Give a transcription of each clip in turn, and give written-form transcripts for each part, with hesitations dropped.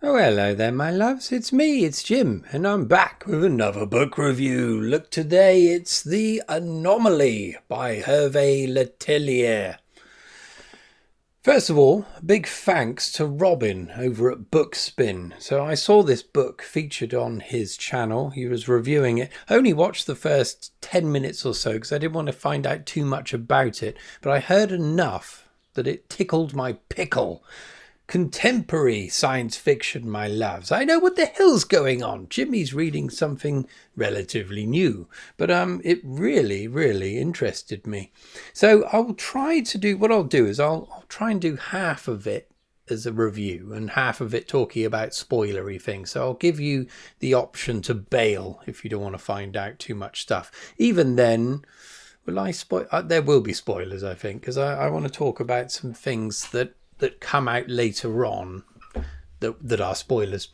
Oh, hello there, my loves. It's me, it's Jim, and I'm back with another book review. Look, today it's The Anomaly by Hervé Le Tellier. First of all, a big thanks to Robin over at Bookspin. So I saw this book featured on his channel. He was reviewing it. I only watched the first 10 minutes or so because I didn't want to find out too much about it. But I heard enough that it tickled my pickle. Contemporary science fiction, my loves. I know what the hell's going on. Jimmy's reading something relatively new, but it really interested me. So I'll try to do, what I'll do is I'll try and do half of it as a review and half of it talking about spoilery things. So I'll give you the option to bail if you don't want to find out too much stuff. Even then, will I spoil? There will be spoilers, I think, because I want to talk about some things that come out later on that are spoilers.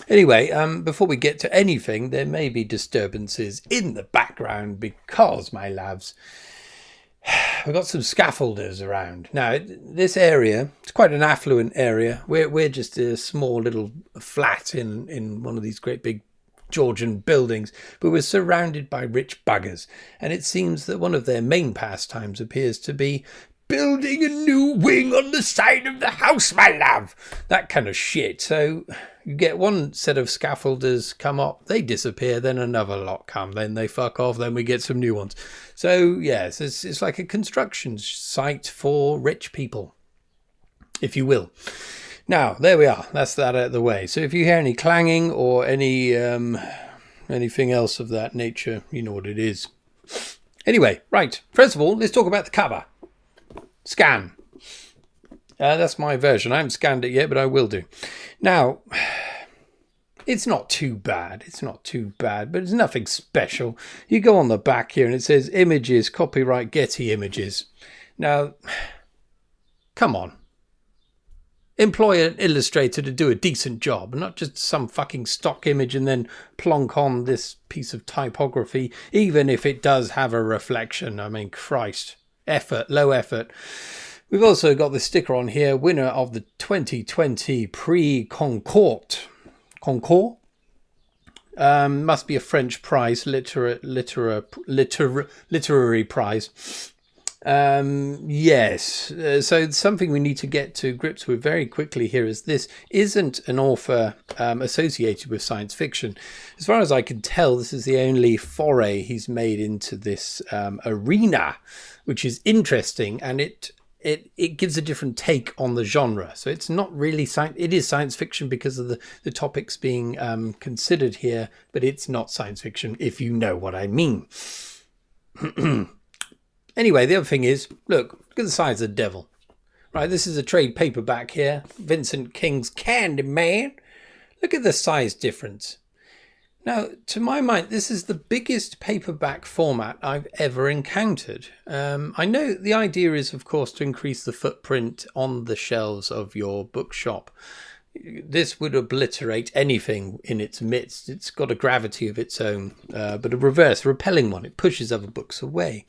Anyway, before we get to anything, there may be disturbances in the background because, my lads, we've got some scaffolders around. Now, this area, it's quite an affluent area. We're just a small little flat in one of these great big Georgian buildings, but we're surrounded by rich buggers. And it seems that one of their main pastimes appears to be building a new wing on the side of the house, my love. That kind of shit. So you get one set of scaffolders come up, they disappear, then another lot come, then they fuck off, then we get some new ones. So yes, it's like a construction site for rich people, if you will. Now, there we are. That's that out of the way. So if you hear any clanging or any anything else of that nature, you know what it is. Anyway, right. First of all, let's talk about the cover. Scan. That's my version. I haven't scanned it yet, but I will do. Now, it's not too bad. It's not too bad, but it's nothing special. You go on the back here and it says images, copyright Getty Images. Now, come on. Employ an illustrator to do a decent job, not just some fucking stock image and then plonk on this piece of typography, even if it does have a reflection. I mean, Christ. Effort, low effort. We've also got the sticker on here, winner of the 2020 Prix Concours. Must be a French prize, literary prize. Yes. So something we need to get to grips with very quickly here is this isn't an author associated with science fiction. As far as I can tell, this is the only foray he's made into this arena, which is interesting, and it gives a different take on the genre. So it's not really science. It is science fiction because of the topics being considered here, but it's not science fiction, if you know what I mean. Anyway, the other thing is, look at the size of the devil. Right, this is a trade paperback here. Vincent King's Candyman. Look at the size difference. Now, to my mind, this is the biggest paperback format I've ever encountered. I know the idea is, of course, to increase the footprint on the shelves of your bookshop. This would obliterate anything in its midst. It's got a gravity of its own, but a reverse, repelling one. It pushes other books away.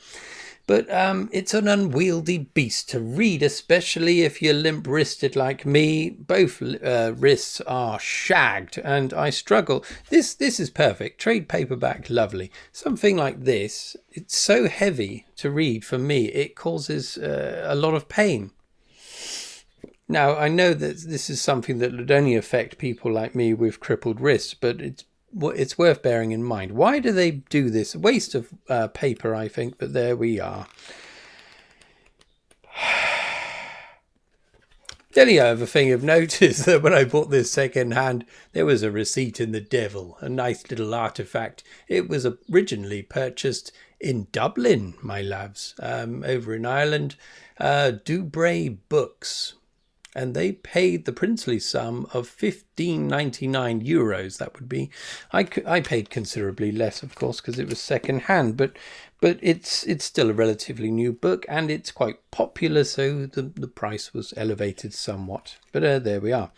But it's an unwieldy beast to read, especially if you're limp-wristed like me. Both wrists are shagged, and I struggle. This is perfect. Trade paperback, lovely. Something like this, it's so heavy to read for me, it causes a lot of pain. Now, I know that this is something that would only affect people like me with crippled wrists, but it's worth bearing in mind. Why do they do this? A waste of paper, I think, but there we are. The only other thing of note is that when I bought this second hand, there was a receipt in the devil, a nice little artifact. It was originally purchased in Dublin, my loves, over in Ireland, Dubray Books. And they paid the princely sum of €15.99. That would be. I paid considerably less, of course, because it was second hand. But it's still a relatively new book, and it's quite popular, so the price was elevated somewhat. But there we are.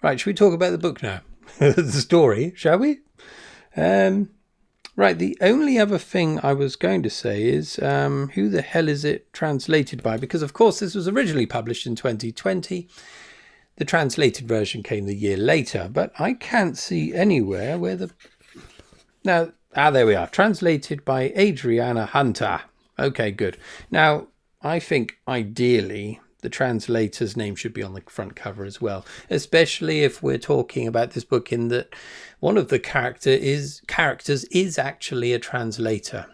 Right, should we talk about the book now? The story, shall we? Right, the only other thing I was going to say is who the hell is it translated by? Because, of course, this was originally published in 2020. The translated version came the year later, but I can't see anywhere where the... Now, there we are. Translated by Adriana Hunter. Okay, good. Now, I think ideally the translator's name should be on the front cover as well, especially if we're talking about this book in that one of the characters is actually a translator.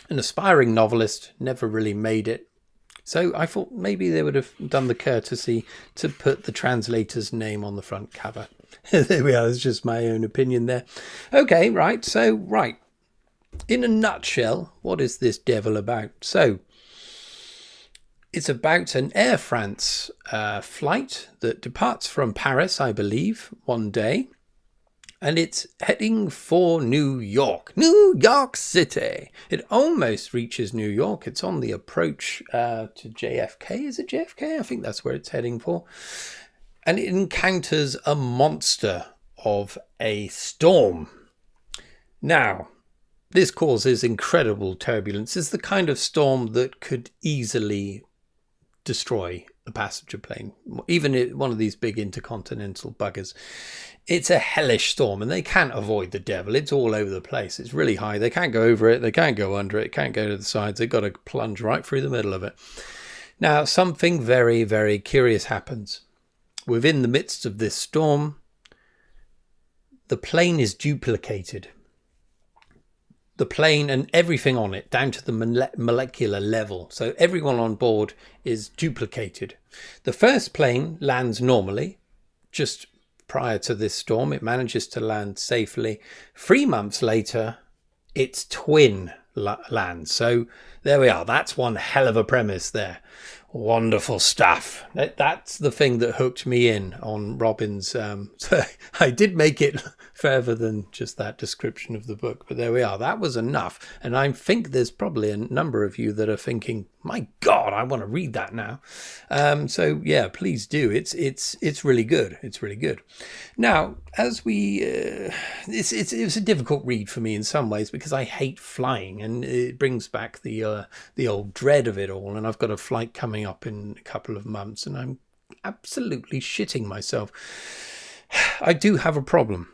An aspiring novelist, never really made it. So I thought maybe they would have done the courtesy to put the translator's name on the front cover. There we are. It's just my own opinion there. Okay, right. So, right. In a nutshell, what is this devil about? So, it's about an Air France flight that departs from Paris, I believe, one day. And it's heading for New York City. It almost reaches New York. It's on the approach to JFK. Is it JFK? I think that's where it's heading for. And it encounters a monster of a storm. Now, this causes incredible turbulence. It's the kind of storm that could easily destroy a passenger plane, even one of these big intercontinental buggers. It's a hellish storm, and they can't avoid the devil. It's all over the place. It's really high. They can't go over it. They can't go under it. Can't go to the sides. They've got to plunge right through the middle of it. Now, something very, very curious happens. Within the midst of this storm, the plane is duplicated. The plane and everything on it, down to the molecular level. So everyone on board is duplicated. The first plane lands normally. Just prior to this storm, it manages to land safely. 3 months later, its twin lands. So there we are. That's one hell of a premise there. Wonderful stuff. That's the thing that hooked me in on Robin's. So I did make it further than just that description of the book, but there we are. That was enough. And I think there's probably a number of you that are thinking, my God, I want to read that now. So yeah, please do. It's really good. It's really good. Now, as we, it was a difficult read for me in some ways because I hate flying, and it brings back the old dread of it all. And I've got a flight coming up in a couple of months, and I'm absolutely shitting myself. I do have a problem.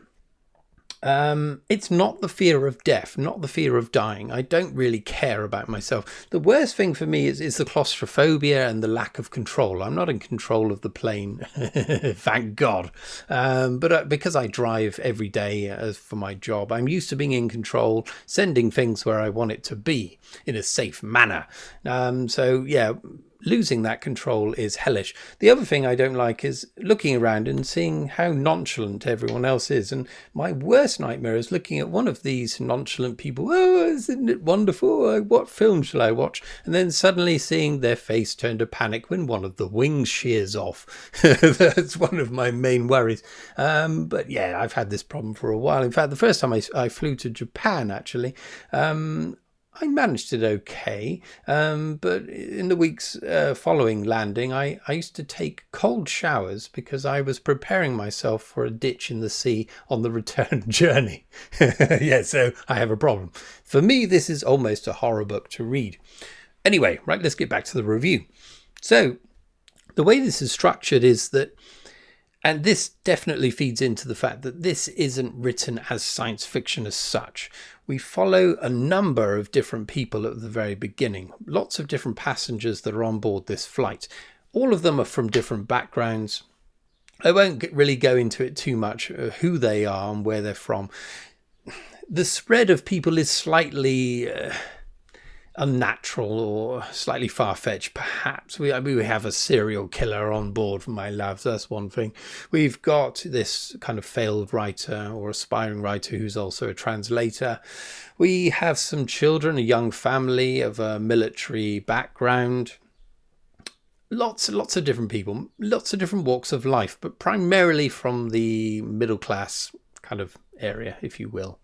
It's not the fear of death, not the fear of dying. I don't really care about myself. The worst thing for me is the claustrophobia and the lack of control. I'm not in control of the plane, thank God. But because I drive every day for my job, I'm used to being in control, sending things where I want it to be in a safe manner. So yeah, losing that control is hellish. The other thing I don't like is looking around and seeing how nonchalant everyone else is. And my worst nightmare is looking at one of these nonchalant people. Oh, isn't it wonderful? What film shall I watch? And then suddenly seeing their face turn to panic when one of the wings shears off. That's one of my main worries. But yeah, I've had this problem for a while. In fact, the first time I flew to Japan, actually, I managed it okay, but in the weeks following landing, I used to take cold showers because I was preparing myself for a ditch in the sea on the return journey. Yeah, so I have a problem. For me, this is almost a horror book to read. Anyway, right, let's get back to the review. So the way this is structured is that, and this definitely feeds into the fact that this isn't written as science fiction as such. We follow a number of different people at the very beginning. Lots of different passengers that are on board this flight. All of them are from different backgrounds. I won't really go into it too much, who they are and where they're from. The spread of people is slightly unnatural or slightly far-fetched, perhaps. We have a serial killer on board for my loves. That's one thing. We've got this kind of failed writer or aspiring writer who's also a translator. We have some children, a young family of a military background. Lots of different people, lots of different walks of life, but primarily from the middle class kind of area, if you will.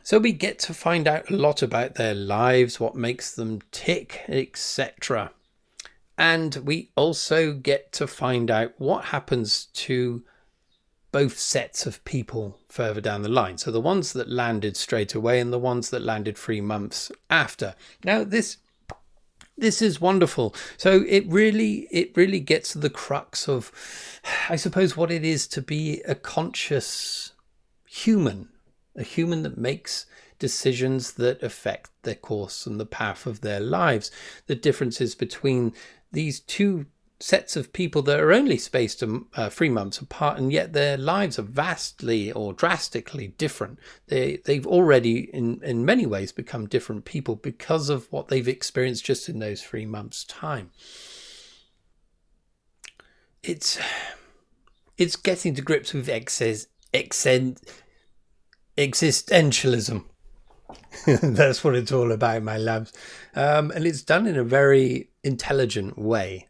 So we get to find out a lot about their lives, what makes them tick, etc. And we also get to find out what happens to both sets of people further down the line. So the ones that landed straight away and the ones that landed 3 months after. Now, this This is wonderful. So it really gets to the crux of, I suppose, what it is to be a conscious human, a human that makes decisions that affect their course and the path of their lives. The differences between these two sets of people that are only spaced 3 months apart, and yet their lives are vastly or drastically different. They've already in many ways become different people because of what they've experienced just in those 3 months' time. It's getting to grips with existentialism. That's what it's all about, my loves. And it's done in a very intelligent way.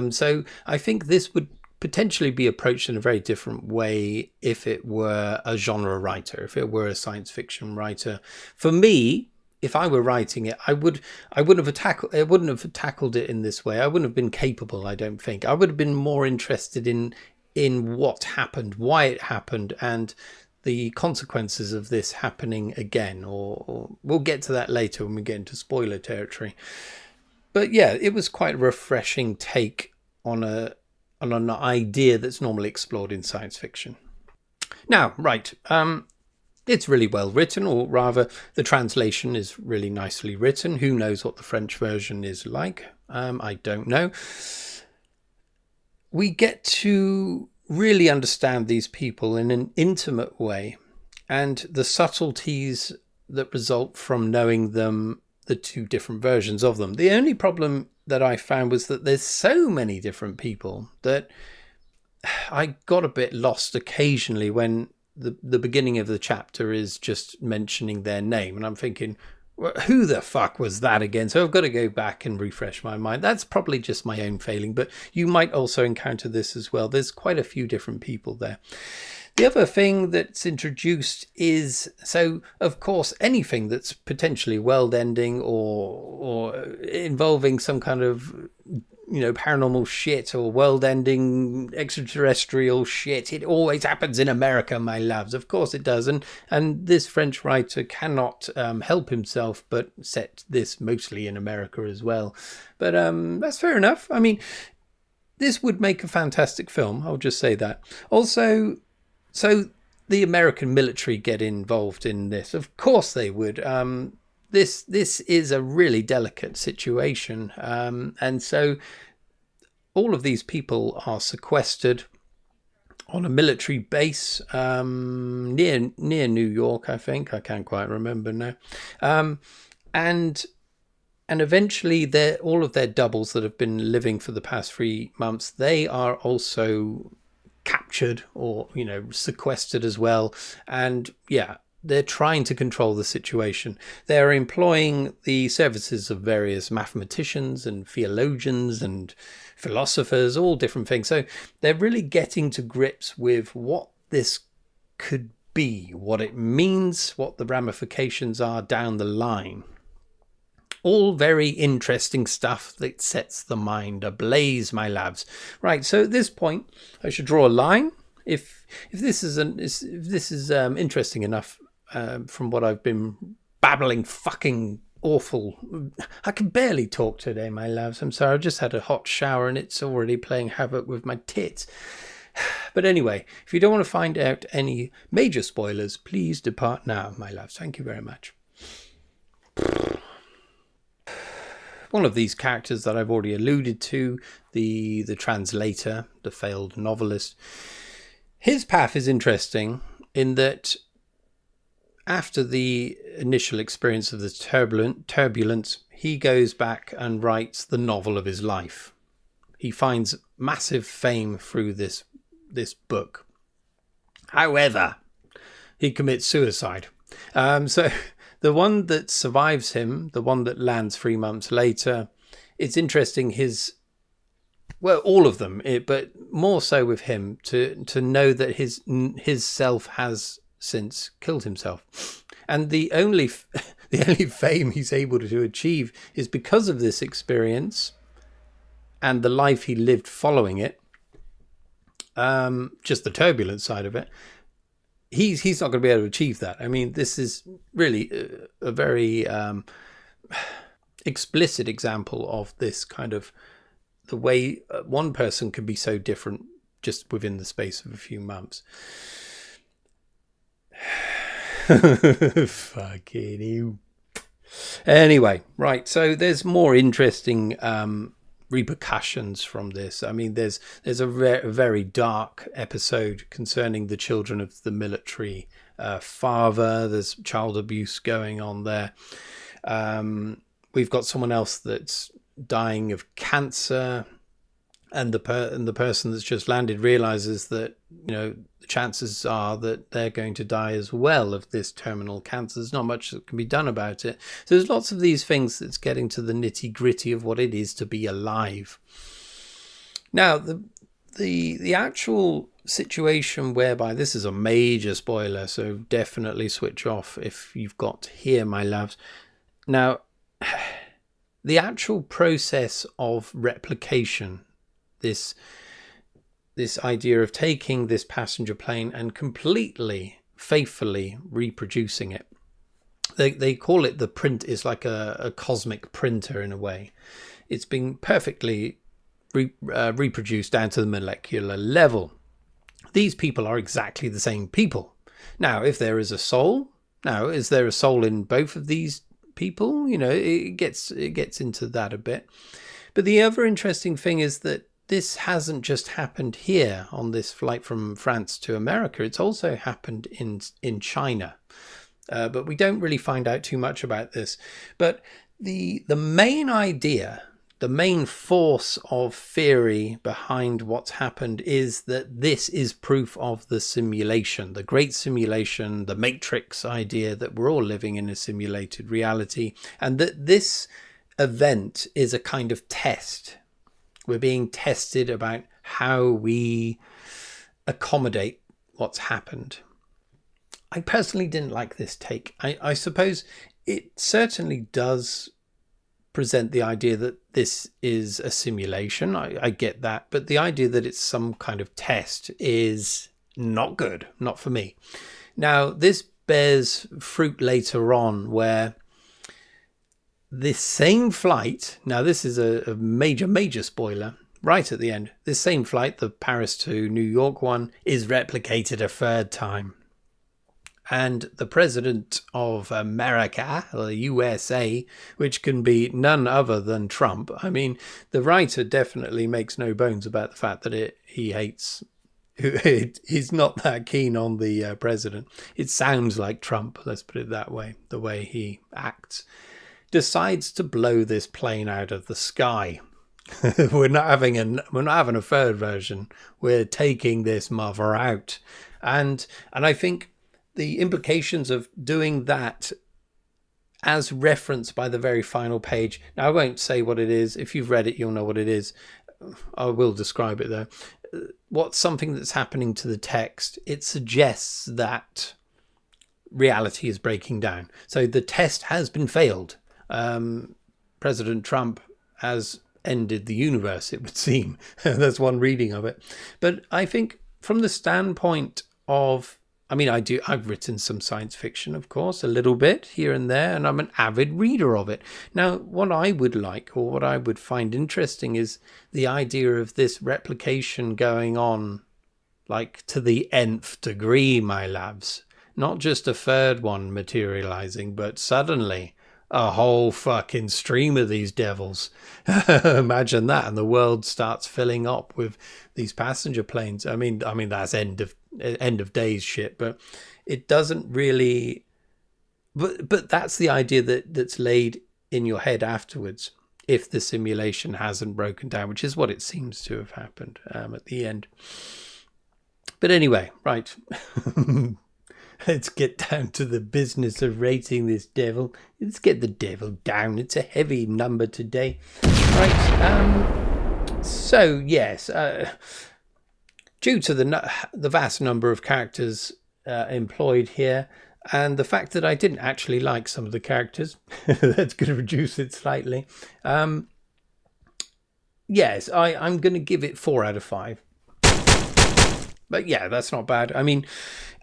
So I think this would potentially be approached in a very different way if it were a genre writer, if it were a science fiction writer. For me, if I were writing it, I wouldn't have tackled it in this way. I wouldn't have been capable, I don't think. I would have been more interested in what happened, why it happened, and the consequences of this happening again. Or we'll get to that later when we get into spoiler territory. But yeah, it was quite a refreshing take on an idea that's normally explored in science fiction. Now, right, it's really well written, or rather, the translation is really nicely written. Who knows what the French version is like? I don't know. We get to really understand these people in an intimate way, and the subtleties that result from knowing them, the two different versions of them. The only problem that I found was that there's so many different people that I got a bit lost occasionally when the beginning of the chapter is just mentioning their name, and I'm thinking, well, who the fuck was that again? So I've got to go back and refresh my mind. That's probably just my own failing, but you might also encounter this as well. There's quite a few different people there. The other thing that's introduced is, so of course, anything that's potentially world-ending or involving some kind of, paranormal shit or world-ending extraterrestrial shit, it always happens in America, my loves. Of course it does. And this French writer cannot help himself but set this mostly in America as well. But that's fair enough. I mean, this would make a fantastic film. I'll just say that. Also, so the American military get involved in this. Of course they would. This is a really delicate situation. And so all of these people are sequestered on a military base near New York, I think. I can't quite remember now. And eventually all of their doubles that have been living for the past 3 months, they are also captured or sequestered as well, and they're trying to control the situation. They're employing the services of various mathematicians and theologians and philosophers, all different things. So they're really getting to grips with what this could be, what it means, what the ramifications are down the line. All very interesting stuff that sets the mind ablaze, my lads. Right, so at this point, I should draw a line. If this is interesting enough from what I've been babbling, fucking awful. I can barely talk today, my loves. I'm sorry. I've just had a hot shower and it's already playing havoc with my tits. But anyway, if you don't want to find out any major spoilers, please depart now, my loves. Thank you very much. One of these characters that I've already alluded to, the translator, the failed novelist, his path is interesting in that after the initial experience of the turbulence, he goes back and writes the novel of his life. He finds massive fame through this book. However, he commits suicide. So the one that survives him, the one that lands 3 months later, it's interesting all of them, but more so with him, to know that his self has since killed himself. And the only fame he's able to achieve is because of this experience and the life he lived following it, just the turbulent side of it. He's not going to be able to achieve that. I mean, this is really a very explicit example of this kind of the way one person can be so different just within the space of a few months. Fucking you. Anyway, right, so there's more interesting repercussions from this. I mean, there's a very dark episode concerning the children of the military father. There's child abuse going on there. We've got someone else that's dying of cancer, and the person that's just landed realizes that, you know, the chances are that they're going to die as well of this terminal cancer. There's not much that can be done about it. So there's lots of these things that's getting to the nitty gritty of what it is to be alive. Now, the actual situation whereby, this is a major spoiler, so definitely switch off if you've got to hear, my loves. Now, the actual process of replication, this idea of taking this passenger plane and completely faithfully reproducing it. They call it the print is like a cosmic printer in a way. It's been perfectly reproduced down to the molecular level. These people are exactly the same people. Now, if there is a soul, is there a soul in both of these people? You know, it gets into that a bit. But the other interesting thing is that this hasn't just happened here on this flight from France to America. It's also happened in China. But we don't really find out too much about this. But the main idea, the main force of theory behind what's happened is that this is proof of the simulation, the great simulation, the Matrix idea that we're all living in a simulated reality, and that this event is a kind of test. We're being tested about how we accommodate what's happened. I personally didn't like this take. I suppose it certainly does present the idea that this is a simulation. I get that. But the idea that it's some kind of test is not good. Not for me. Now, this bears fruit later on where this same flight, now this is a major spoiler, right at the end, this same flight, the Paris to New York one, is replicated a third time. And the president of America, or the USA, which can be none other than Trump. I mean, the writer definitely makes no bones about the fact that he hates, he's not that keen on the president. It sounds like Trump, let's put it that way, the way he acts. Decides to blow this plane out of the sky. We're not having a third version. We're taking this mother out. And I think the implications of doing that as referenced by the very final page. Now, I won't say what it is. If you've read it, you'll know what it is. I will describe it though. What's something that's happening to the text? It suggests that reality is breaking down. So the test has been failed. President Trump has ended the universe, it would seem. That's one reading of it. But I think from the standpoint of, I've written some science fiction, of course, a little bit here and there, and I'm an avid reader of it. Now, what I would like, or what I would find interesting, is the idea of this replication going on, like, to the nth degree, my loves. Not just a third one materializing, but suddenly a whole fucking stream of these devils. Imagine that, and the world starts filling up with these passenger planes. I mean that's end of days shit, but it doesn't really. But that's the idea that's laid in your head afterwards, if the simulation hasn't broken down, which is what it seems to have happened at the end. But anyway, right. Let's get down to the business of rating this devil. Let's get the devil down. It's a heavy number today. Right. So, yes. Due to the vast number of characters employed here, and the fact that I didn't actually like some of the characters, that's going to reduce it slightly. Yes, I'm going to give it 4 out of 5. But yeah, that's not bad. I mean,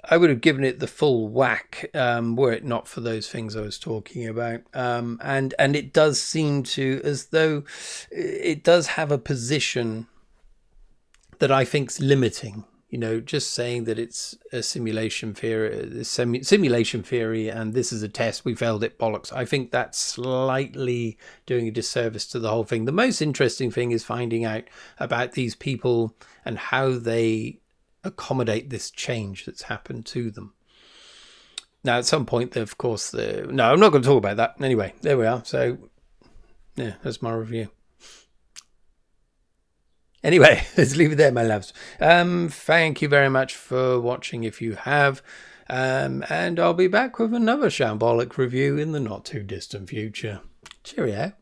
I would have given it the full whack were it not for those things I was talking about. And it does seem to, as though it does have a position that I think's limiting. You know, just saying that it's a simulation theory, simulation theory, and this is a test, we failed it, bollocks. I think that's slightly doing a disservice to the whole thing. The most interesting thing is finding out about these people and how they accommodate this change that's happened to them. Now, at some point, of course, no, I'm not going to talk about that. Anyway, there we are. So, yeah, that's my review. Anyway, let's leave it there, my loves. Thank you very much for watching if you have. And I'll be back with another shambolic review in the not too distant future. Cheerio.